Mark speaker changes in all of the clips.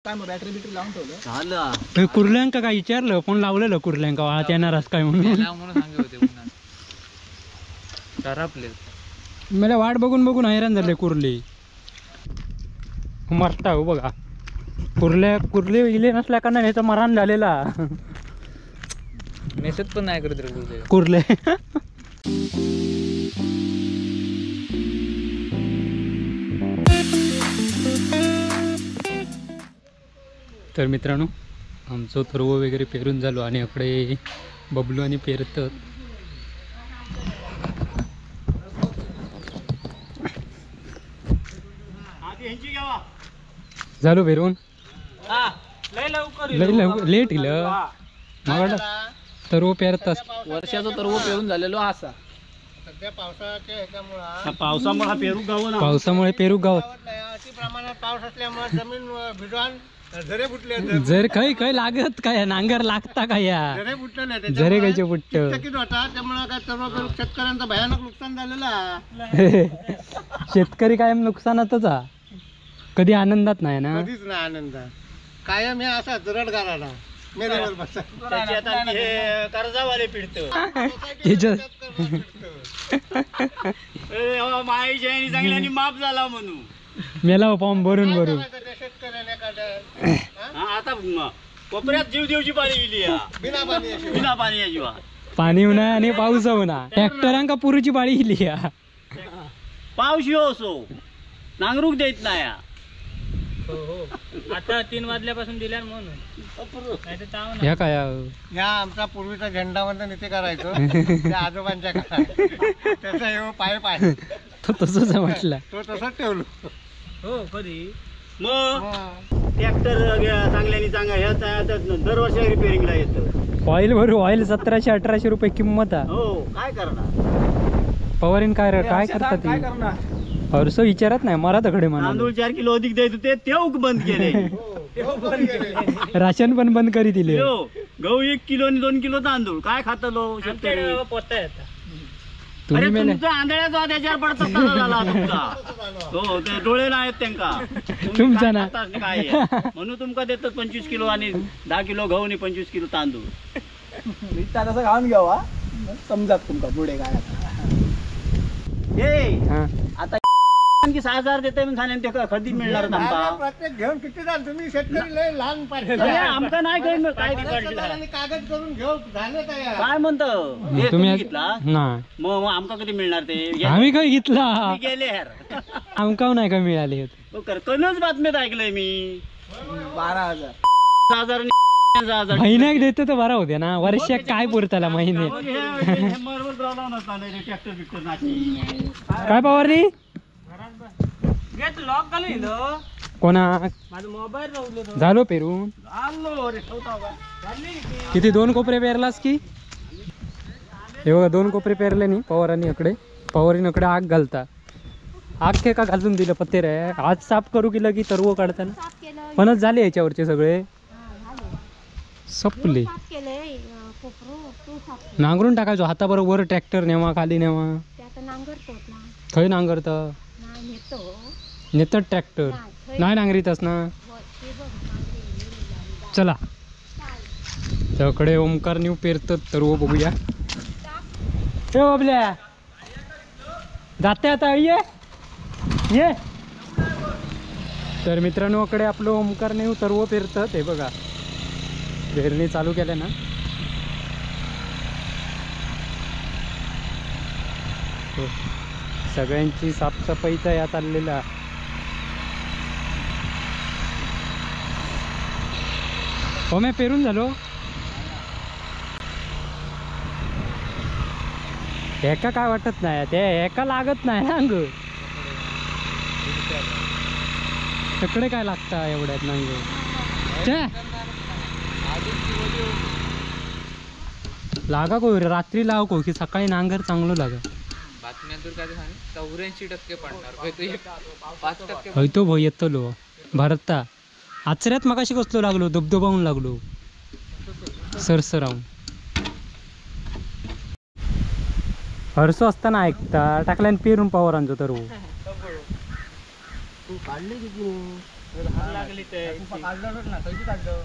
Speaker 1: काय मग बॅटरी बिटरी लावून ठेवलं
Speaker 2: झालं. कुर्ल्यांका काय विचारलं पण लावलेलं कुर्ल्यांका वाळत येणारच काय म्हणून
Speaker 3: सांगत होते पुन्हा आपले
Speaker 2: मला वाट बघून बघून हैराण झाले कुर्ले मरता हो बघा. कुर्ले इले नसल्या का नाही तर मरण झालेला.
Speaker 3: मेसेज पण नाही करत रे
Speaker 2: कुर्ले. तर मित्रांनो आमचं थर्व वगैरे पेरून झालो आणि इकडे बबलू आणि पेरतात. झालो पेरून लेट इलं मग तरव पेरतास
Speaker 1: वर्षाचा तरव पेरून झालेलो असा
Speaker 4: सध्या पावसाच्या ह्याच्यामुळे
Speaker 1: पावसामुळे पेरू गाव
Speaker 2: पावसामुळे पेरू गावात
Speaker 4: अति प्रमाणात पाऊस असल्यामुळे जमीन भिडवान झरे फुटले.
Speaker 2: जर काही लागत काय नांगर लागता काय या
Speaker 4: झरे फुटले नाही
Speaker 2: झरे कायचे फुटत
Speaker 4: चकित होता त्यामुळे काय सर्व शेतकऱ्यांचं भयानक नुकसान झालेलं.
Speaker 2: शेतकरी कायम नुकसानातच हा. कधी आनंदात नाही ना.
Speaker 4: कधीच नाही आनंद कायम हे असा रडगाराला मेरेवर बसा.
Speaker 1: कर्जावाले पिडत माई चांगल्याने माफ झाला म्हणून
Speaker 2: मेला फॉर्म भरून
Speaker 4: शेतकऱ्याने
Speaker 1: आता कोपऱ्यात जीव देवची पाणी गेली बिना पाणी
Speaker 2: पाणी उन्हा आणि पाऊस उन्हा ट्रॅक्टरांका पुरीची पाळी गेली.
Speaker 1: पाऊस येऊ असो नांगरूक देत नाही.
Speaker 3: आता 3 वाजल्यापासून दिल्या म्हणून
Speaker 2: ह्या काय
Speaker 4: ह्या आमचा पूर्वीचा झेंडावंदन नेते करायचो त्या आजोबांच्या काळात त्याचा हे पाईप आहे
Speaker 2: तो तसंच म्हटलं
Speaker 4: तो तसंच ठेवलो.
Speaker 3: हो कधी
Speaker 1: मग ट्रॅक्टर चांगल्याने चांगला ह्या दरवर्षी रिपेअरिंगला येतं.
Speaker 2: ऑइल भरू ऑइल 1700-1800 रुपये किंमत आहे.
Speaker 1: हो काय करणार
Speaker 2: पवारीन काय करतात
Speaker 1: काय करणार.
Speaker 2: अर्स विचारत नाही मला तकडे म्हणा.
Speaker 1: तांदूळ 4 किलो अधिक द्यायचं ते बंद केले.
Speaker 2: राशन पण बंद करी दिले.
Speaker 1: गहू 1 किलो आणि 2 किलो तांदूळ काय खातलो शेतकरी.
Speaker 2: तुम्ही मेले
Speaker 1: तुमचा आंधळ्याचा त्याच्यावर पडता झाला तुमचा. हो ते डोळे नाहीत त्यांका
Speaker 2: तुमचा ना
Speaker 1: काय म्हणून तुमका देतात 25 किलो आणि 10 किलो गहू आणि 25 किलो तांदूळ. तसं खाऊन घ्यावा समजात तुमका पुढे काय. आता आणखी 6000 देते म्हणून ते कधी मिळणार
Speaker 4: प्रत्येक घेऊन किती जाल तुम्ही शेतकरी लय लहान पाहिजे
Speaker 1: आमका नाही काय
Speaker 4: कागद करून घेऊ झाले
Speaker 1: काय म्हणत
Speaker 2: तुम्ही
Speaker 1: घेतला
Speaker 2: नाही
Speaker 1: मग आमका कधी मिळणार ते.
Speaker 2: आम्ही काय घेतला
Speaker 1: गेले यार
Speaker 2: आमका नाही का मिळाले.
Speaker 1: कनच बातमीत ऐकलंय मी 12,000 6,000
Speaker 2: महिन्याक देते तर बरा होते ना. वर्षात काय पुरताला महिने काय पवारली कोणा झालो पेरून किती 2 कोपरे पेरलास की हे बघा 2 कोपरे पेरले नाही पवारांनी इकडे. पवारीन इकडे आग घालता आग का घालून दिलं पत्ते रे. आज साफ करू केलं की तरव काढताना फणस झाले याच्यावरचे सगळे सपले. नांगरून टाकायचो हाताबरोबर ट्रॅक्टर नेवा खाली नेवा खय नांगरत नेतात ट्रॅक्टर नाही नांगरीतच ना. चला त्याकडे ओमकार न्यू पेरतात तर बघूया. हे बाबल्या जाते आता ये. तर मित्रांनो कडे आपलं ओमकार न्यू तरव पेरतात. हे बघा पेरणी चालू केल्या ना. सगळ्यांची साफसफाईचा या चाललेला. हो मी पेरून झालो. एका काय वाटत नाही ते एका लागत नाही ना अंग तिकडे काय लागतं एवढ्यात ना अंग लागा को रात्री लाव को की सकाळी नांगर चांगलं लागा.
Speaker 3: बातम्यांतून काय सांग 84% पडणार 5%
Speaker 2: हयतो भाऊ येतलो भरता आचऱ्यात मगाशी कसलो लागलो धबधबावून लागलो सरसरावून. हरसो असताना ऐकता टाकल्यान पेरून पवारांचो तर
Speaker 3: लागली ते
Speaker 1: काढलं ना कैची काढलं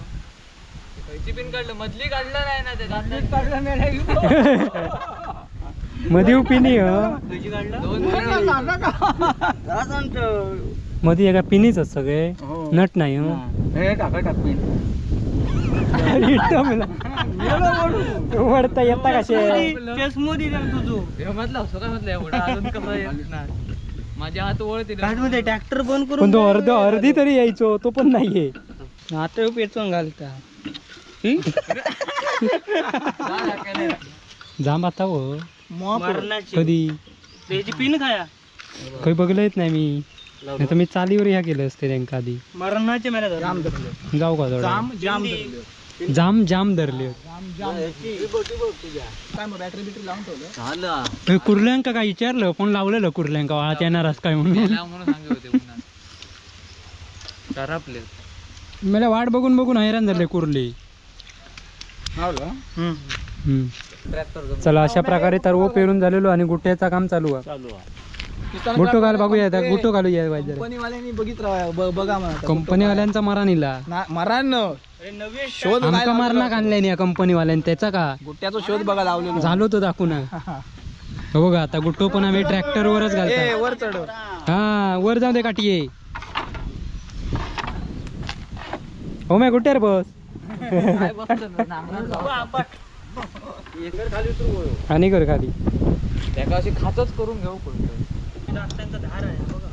Speaker 3: कैची पिन काढलं मधली काढलं नाही ना ते
Speaker 1: काढलं नाही
Speaker 2: मध्ये पिनी
Speaker 1: कैची काढलं
Speaker 2: मध्ये एका पिनीच सगळे नट नाही
Speaker 1: हे टाका टाकून
Speaker 2: वडता येता कसे
Speaker 3: चष्मोदी तुझो मधला असं काय म्हटलं एवढा अजून कसं येत नाही माझ्या हात ओळखते
Speaker 1: मध्ये ट्रॅक्टर बंद
Speaker 2: पण तो अर्धी तरी यायचो तो पण नाहीये
Speaker 1: आता पेचून घालता
Speaker 2: जांब आता हो
Speaker 1: मरणाची
Speaker 2: कधी
Speaker 1: त्याची पिन खाया
Speaker 2: काही बघलं येत नाही मी नाही तर मी चालीवर ह्या केलं असते त्यांका आधी
Speaker 1: मरणाचे मला जाम धरले
Speaker 2: जाऊ का थोडं
Speaker 1: जाम धरले
Speaker 2: जाम धरले
Speaker 1: काय मग बॅटरी बिटरी लावून ठेवलं
Speaker 2: हे कुर्ल्यांका काय विचारलं फोन लावलेलं कुर्ल्यांका वाळात येणारच काय म्हणून मला वाट बघून बघून हैराण झाले कुर्ले चला अशा प्रकारे तरव पेरून झालेलो आणि गुट्ट्याचं काम चालू आहे गुट्टो घाल बघूया आता गुट्टो घालूया
Speaker 1: कंपनीवाल्यांनी बघितलं बघा म्हणा
Speaker 2: कंपनीवाल्यांचा मरानीला
Speaker 1: मरान शोध
Speaker 2: आमका मारला आणल्याने या कंपनीवाल्याने त्याचा का
Speaker 1: गुट्ट्याचा शोध बघा लावलेलो
Speaker 2: झालो तो दाखवून हो बघा आता गुट्टो पण आम्ही ट्रॅक्टर वरच घालतो
Speaker 1: वर चढ
Speaker 2: हा वर जाऊ दे काठी हो मी गुट्ट्यावर बस आणि कर खाली
Speaker 3: खातच करून घेऊ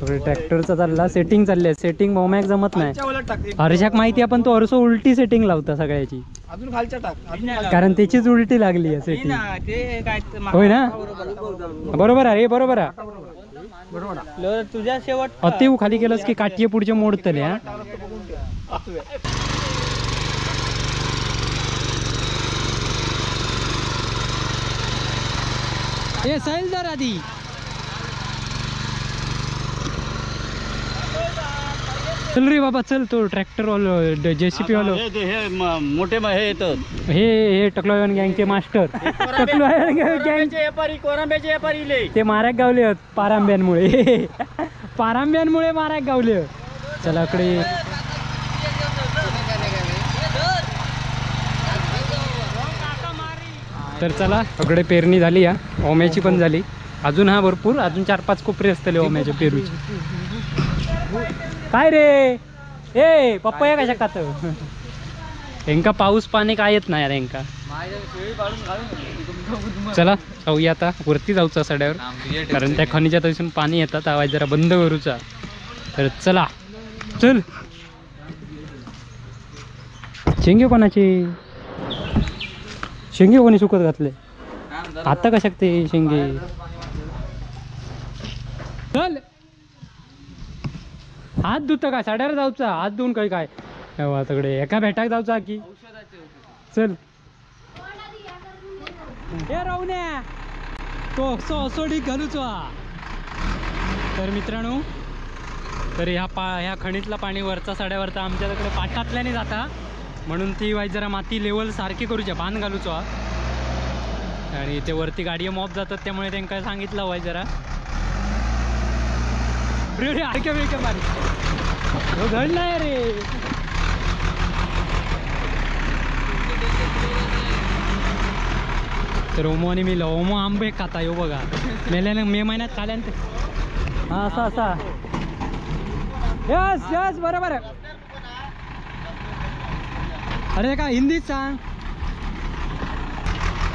Speaker 2: ट्रॅक्टरचा चालला सेटिंग चालली आहे सेटिंग मोमॅक जमत नाही हर्षाक माहिती आपण तो हर्षो उलटी सेटिंग लावता सगळ्याची
Speaker 1: अजून खालच्या टाक
Speaker 2: कारण त्याचीच उलटी लागली आहे सेटिंग
Speaker 1: ते काय
Speaker 2: होय ना बरोबर आहे बरोबर आहे
Speaker 1: तुझ्या शेवट
Speaker 2: अति खाली केलंस की काठी पुढचे मोडतले हा ए सैलदार आधी चल रे बाबा चल तो ट्रॅक्टर वालो जेसीपी वालो
Speaker 1: मोठे हे येतात
Speaker 2: हे टकलोयन गँगचे मास्टर टकलोयन गँगचे
Speaker 1: व्यापारी कोरांब्याचे व्यापारी
Speaker 2: ते माराक गावले पारांब्यांमुळे पारांब्यांमुळे माराक गावले चला इकडे तर चला इकडे पेरणी झाली या ओम्याची पण झाली अजून हा भरपूर अजून 4-5 कोपरे असतले ओम्याच्या पेरूची काय रे ए पप्पया कशा खात यांका पाऊस पाणी काय येत नाही यांका चला जाऊया आता वरती जाऊचा सड्यावर कारण त्या खनिजा तसून पाणी येतात आवाज जरा बंद करूचा तर चला चल शेंगे कोणाचे शेंगे कोणी सुकत घातले आता कशाक ते शेंगे चल हात धुत काय साड्यावर जाऊचा हात धुवून काय काय सगळे एका भेटाक जाऊचा की चल हे राहून्या तो सोडी घालूच तर मित्रांनो तर ह्या खणीतला पाणी वरचा साड्यावरचा आमच्याकडे पाटातल्याने जाता म्हणून ती वाईट जरा माती लेवल सारखी करूच्या बांध घालूचो आणि ते वरती गाडी मॉप जातात त्यामुळे त्यांना सांगितलं वाईट जरा अडक्या बिडक्या मारी घडलाय रे तर ओमो आणि मी ओमो आंबे खाता येऊ बघा मेल्याने मे महिन्यात खाल्यानंतर हा असा असा यस यस बरोबर अरे का हिंदीत सांग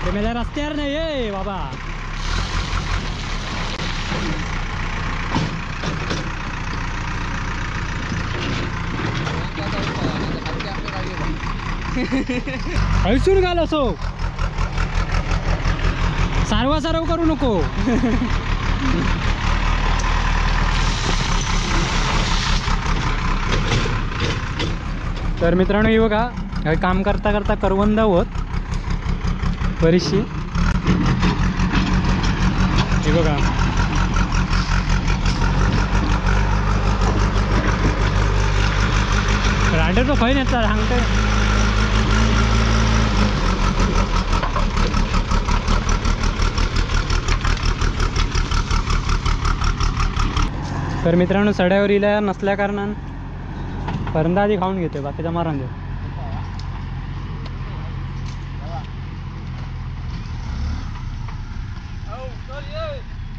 Speaker 2: ते मेल्या रस्त्यावर नाही ये बाबा ऐसून घाल असो सारवा सारव करू नको तर मित्रांनो हे बघा काम करता करता करवंद होत बरीचशी हे बघा रांडेर तो खय नेता सांगते तर मित्रांनो सड्यावर इला नसल्या कारणान परंदा आधी खाऊन घेतोय बाकीचा मारून दे.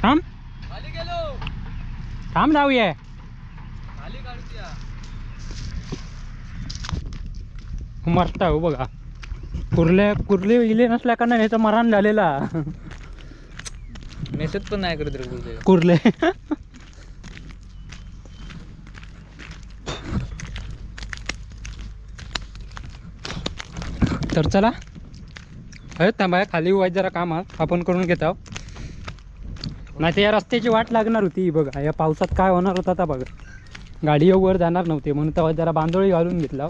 Speaker 2: थांब थांब जाऊया. मरता हो बघा. कुर्ले इले नसल्या का नाही ह्याचा मरण झालेला.
Speaker 3: मेसेज पण नाही करत रे
Speaker 2: कुर्ले. तर चला थांबा खाली व्हायचं जरा काम आपण करून घेत आहोत. नाही तर या रस्त्याची वाट लागणार होती बघा. या पावसात काय होणार होता आता बघा. गाडी वर जाणार नव्हती म्हणून तेव्हा जरा बांधोळी घालून घेतला.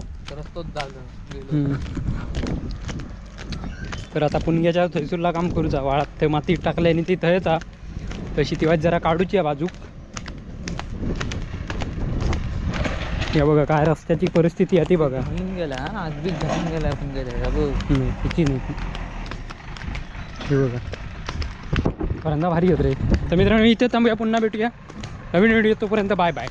Speaker 2: तर आता पुणग्याच्या थैसूरला काम करूचा. वाळात ते माती टाकले आणि ती थयचा तशी तेव्हा जरा काढूची आहे बाजूक. या बघा काय रस्त्याची परिस्थिती आहे ती बघा.
Speaker 3: गेला आज बी घालून गेला आपण गेला
Speaker 2: तिची नाही हे बघा. परंदा भारी होत रे. तर मित्रांनो इथे थांबूया. पुन्हा भेटूया नवीन व्हिडिओ. तोपर्यंत बाय बाय.